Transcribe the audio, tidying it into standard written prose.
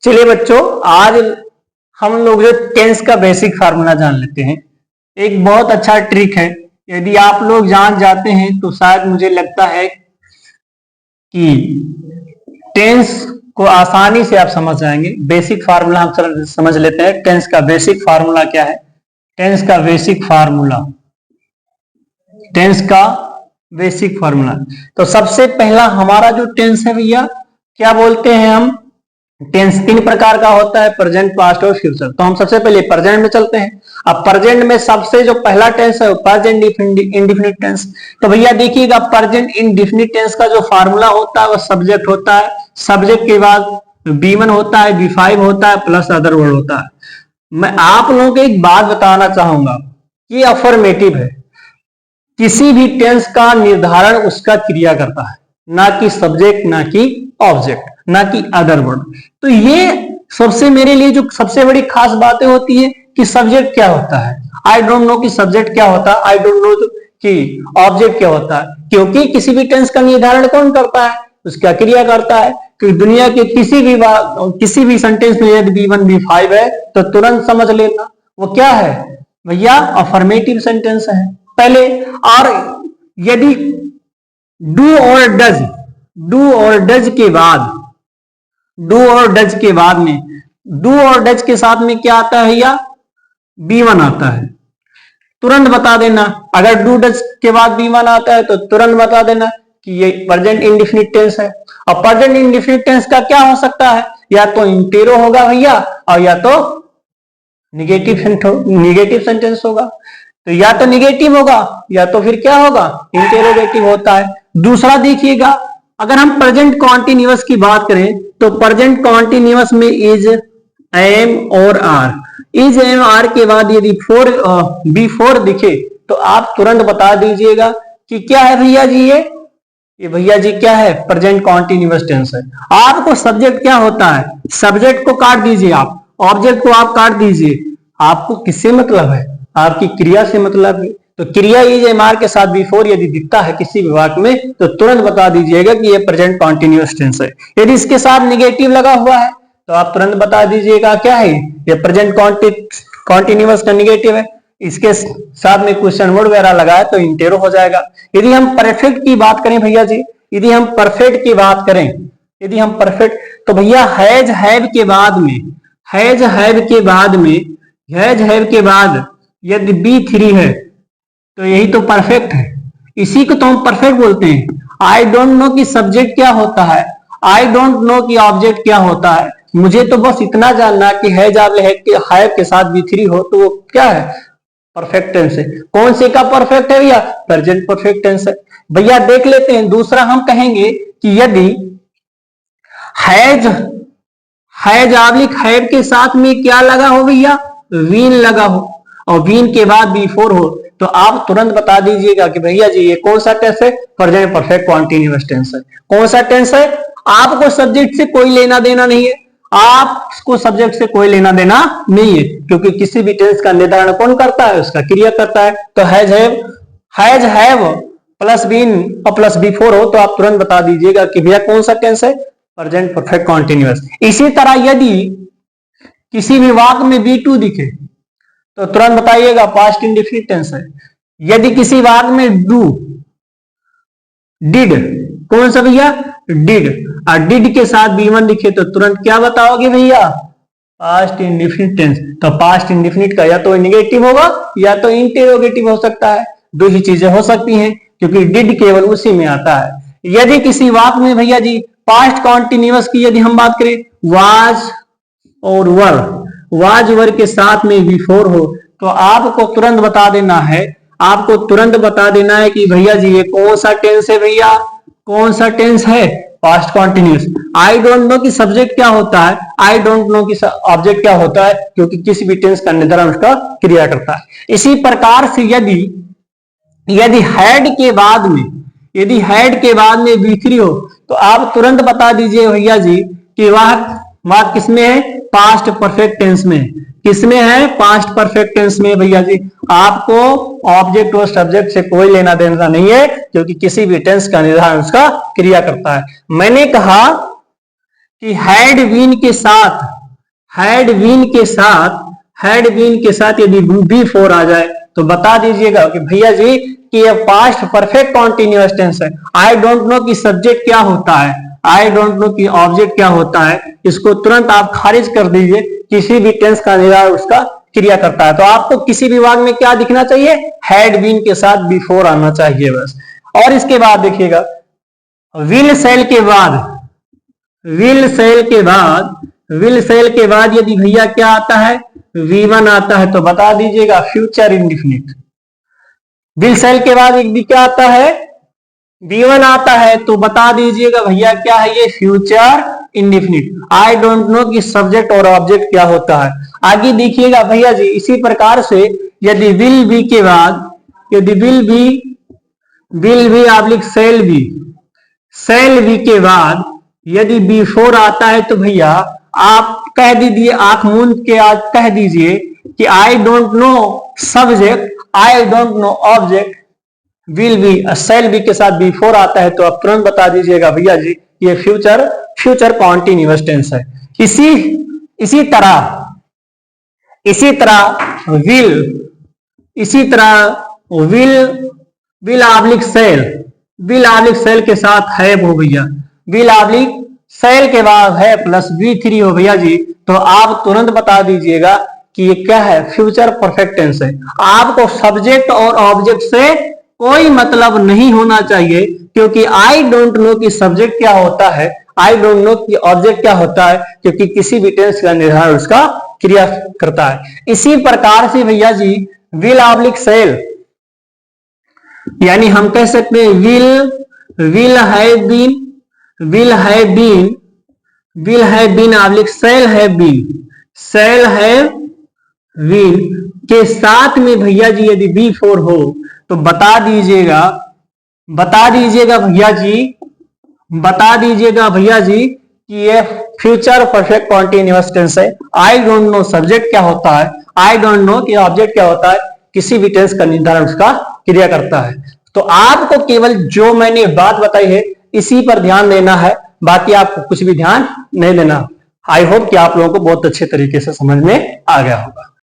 चलिए बच्चों, आज हम लोग जो टेंस का बेसिक फार्मूला जान लेते हैं। एक बहुत अच्छा ट्रिक है, यदि आप लोग जान जाते हैं तो शायद मुझे लगता है कि टेंस को आसानी से आप समझ जाएंगे। बेसिक फार्मूला हम समझ लेते हैं। टेंस का बेसिक फार्मूला क्या है? टेंस का बेसिक फार्मूला, टेंस का बेसिक फार्मूला। तो सबसे पहला हमारा जो टेंस है भैया, क्या बोलते हैं हम? टेंस तीन प्रकार का होता है, प्रेजेंट, पास्ट और फ्यूचर। तो हम सबसे पहले प्रेजेंट में चलते हैं। अब प्रेजेंट में सबसे जो पहला टेंस है वो प्रेजेंट इंडेफिनिट टेंस। तो भैया देखिएगा, प्रेजेंट इंडेफिनिट टेंस का जो फार्मूला होता है वो सब्जेक्ट होता है, सब्जेक्ट के बाद B1 होता है, B5 होता है, प्लस अदर वर्ड होता है। मैं आप लोगों को एक बात बताना चाहूंगा, ये अफर्मेटिव है। किसी भी टेंस का निर्धारण उसका क्रिया करता है, ना कि सब्जेक्ट, ना कि ऑब्जेक्ट, ना कि अदर वर्ड। तो ये सबसे मेरे लिए जो सबसे बड़ी खास बातें होती है कि सब्जेक्ट क्या होता है। आई डोंट नो कि सब्जेक्ट क्या होता है, आई डोंट नो कि ऑब्जेक्ट क्या होता है, क्योंकि किसी भी टेंस का निर्धारण कौन करता है? उसका क्रिया करता है। कि दुनिया के किसी भी सेंटेंस में यदि B1 B5 है तो तुरंत समझ लेना वो क्या है भैया, अफर्मेटिव सेंटेंस है पहले। और यदि डू और डज के बाद, डू और डज के बाद में, डू और डज के साथ में क्या आता है भैया? B1 आता है। तुरंत बता देना, अगर डू डज के बाद B1 आता है तो तुरंत बता देना कि ये प्रेजेंट इंडेफिनिट टेंस है। और प्रेजेंट इंडेफिनिट टेंस का क्या हो सकता है? या तो इंटेरो होगा भैया, और या तो निगेटिव सेंटेंस होगा। तो या तो निगेटिव होगा या तो फिर क्या होगा? इंटेरोगेटिव होता है। दूसरा देखिएगा, अगर हम प्रेजेंट कॉन्टिन्यूअस की बात करें तो प्रेजेंट कॉन्टिन्यूअस में इज, एम और आर, इज एम आर के बाद यदि B4 दिखे तो आप तुरंत बता दीजिएगा कि क्या है भैया जी, ये भैया जी क्या है? प्रेजेंट कॉन्टिन्यूअस टेंस है। आपको सब्जेक्ट क्या होता है? सब्जेक्ट को काट दीजिए आप, ऑब्जेक्ट को आप काट दीजिए। आपको किससे मतलब है? आपकी क्रिया से मतलब है। तो क्रिया इज एम आर के साथ B4 यदि दिखता है किसी भी वाक्य में तो तुरंत बता दीजिएगा कि ये प्रेजेंट कॉन्टिन्यूअस टेंस है। यदि इसके साथ निगेटिव लगा हुआ है तो आप तुरंत बता दीजिएगा क्या है? ये प्रेजेंट कॉन्टिन्यूअस का निगेटिव है। इसके साथ में क्वेश्चन वर्ड वगैरह लगाए तो इंटेरो हो जाएगा। यदि हम परफेक्ट की बात करें भैया जी, यदि हम परफेक्ट की बात करें, यदि हम परफेक्ट, तो भैया हैज हैव के बाद में, हैज हैव के बाद में, हैज हैव के बाद यदि B3 है तो यही तो परफेक्ट है। इसी को तो हम परफेक्ट बोलते हैं। आई डोंट नो कि सब्जेक्ट क्या होता है, आई डोंट नो कि ऑब्जेक्ट क्या होता है। मुझे तो बस इतना जानना कि हैव के साथ B3 हो तो वो क्या है? परफेक्ट टेंस है। कौन से का परफेक्ट है भैया? प्रेजेंट परफेक्ट टेंस है। भैया देख लेते हैं, दूसरा हम कहेंगे कि यदि हैज आब्लिक हैव के साथ में क्या लगा हो भैया? वीन लगा हो, और वीन के बाद B4 हो तो आप तुरंत बता दीजिएगा कि भैया जी ये कौन सा टेंस है? प्रेजेंट परफेक्ट कॉन्टिन्यूअस टेंस है। कौन सा टेंस है? आपको सब्जेक्ट से कोई लेना देना नहीं है, आपको सब्जेक्ट से कोई लेना देना नहीं है, क्योंकि किसी भी टेंस का निर्धारण कौन करता है? उसका क्रिया करता है। तो हैज हैव प्लस बीन और प्लस B4 हो तो आप तुरंत बता दीजिएगा कि भैया कौन सा टेंस है? Present perfect continuous. इसी तरह यदि किसी भी वाक्य में B2 दिखे तो तुरंत बताइएगा पास्ट इंडेफिनिट टेंस है। यदि किसी वाक्य में डिड, कौन सा भैया? डिड, और डिड के साथ B1 दिखे तो तुरंत क्या बताओगे भैया? Past indefinite tense. तो पास्ट इंडेफिनिट का या तो निगेटिव होगा या तो इंटेरोगेटिव हो सकता है। दो ही चीजें हो सकती हैं, क्योंकि डिड केवल उसी में आता है। यदि किसी वाक्य में भैया जी पास्ट कॉन्टिन्यूअस की यदि हम बात करें, वाज और वर, वाज वर के साथ में B4 हो तो आपको तुरंत बता देना है, आपको तुरंत बता देना है कि भैया जी ये कौन सा टेंस है भैया? कौन सा टेंस है? Past continuous. I don't no कि सब्जेक्ट क्या होता है, आई डोंट नो कि ऑब्जेक्ट क्या होता है, क्योंकि किसी भी टेंस का निर्धारण उसका क्रिया करता है। इसी प्रकार से यदि हैड के बाद में, यदि हैड के बाद में B3 हो तो आप तुरंत बता दीजिए भैया जी कि वह किसमें है? पास्ट परफेक्ट टेंस में। किसमें है? पास्ट परफेक्ट टेंस में भैया जी। आपको ऑब्जेक्ट और सब्जेक्ट से कोई लेना देना नहीं है, क्योंकि किसी भी टेंस का निर्धारण उसका क्रिया करता है। मैंने कहा कि हैड बीन के साथ यदि बी फोर आ जाए तो बता दीजिएगा कि भैया जी कि ये पास्ट परफेक्ट कॉन्टिन्यूअस टेंस है। आई डोंट नो कि सब्जेक्ट क्या होता है, आई डोंट नो कि ऑब्जेक्ट क्या होता है, इसको तुरंत आप खारिज कर दीजिए। किसी भी टेंस का निर्धारण उसका क्रिया करता है। तो आपको किसी भी वाक्य में क्या दिखना चाहिए, हैड बीन के साथ बिफोर आना चाहिए बस। और इसके बाद देखिएगा विल सेल के बाद यदि भैया क्या आता है, V1 आता है तो बता दीजिएगा फ्यूचर इंडिफिनिट। विल सेल के बाद यदि क्या आता है, V1 आता है तो बता दीजिएगा भैया क्या है ये, future indefinite. I don't no कि सब्जेक्ट और ऑब्जेक्ट क्या होता है। आगे देखिएगा भैया जी इसी प्रकार से यदि विल बी के बाद, यदि will be oblique shall be के बाद यदि B4 आता है तो भैया आप कह दीजिए, आंख मूंद के आज कह दीजिए कि I don't know subject, I don't know object, will be shall be के साथ B4 आता है तो आप तुरंत बता दीजिएगा भैया जी ये फ्यूचर कॉन्टिन्यूअस टेंस है। इसी तरह विल ऑब्लिक सेल के साथ है वो भैया, विल ऑब्लिक सेल के बाद है प्लस V3 हो भैया जी, तो आप तुरंत बता दीजिएगा कि ये क्या है, फ्यूचर परफेक्ट टेंस है। आपको सब्जेक्ट और ऑब्जेक्ट से कोई मतलब नहीं होना चाहिए, क्योंकि आई डोंट नो कि सब्जेक्ट क्या होता है, आई डोंट नो कि ऑब्जेक्ट क्या होता है, क्योंकि किसी भी टेंस का निर्धारण उसका क्रिया करता है। इसी प्रकार से भैया जी विल ऑब्लिक सेल, यानी हम कह सकते हैं will have been oblique shall have been के साथ में भैया जी यदि B4 हो तो बता दीजिएगा भैया जी कि ये फ्यूचर परफेक्ट कॉन्टिन्यूअस टेंस है। आई डोंट नो सब्जेक्ट क्या होता है, आई डोंट नो कि ऑब्जेक्ट क्या होता है, किसी भी टेंस का निर्धारण उसका क्रिया करता है। तो आपको केवल जो मैंने बात बताई है इसी पर ध्यान देना है, बाकी आपको कुछ भी ध्यान नहीं देना। आई होप कि आप लोगों को बहुत अच्छे तरीके से समझ में आ गया होगा।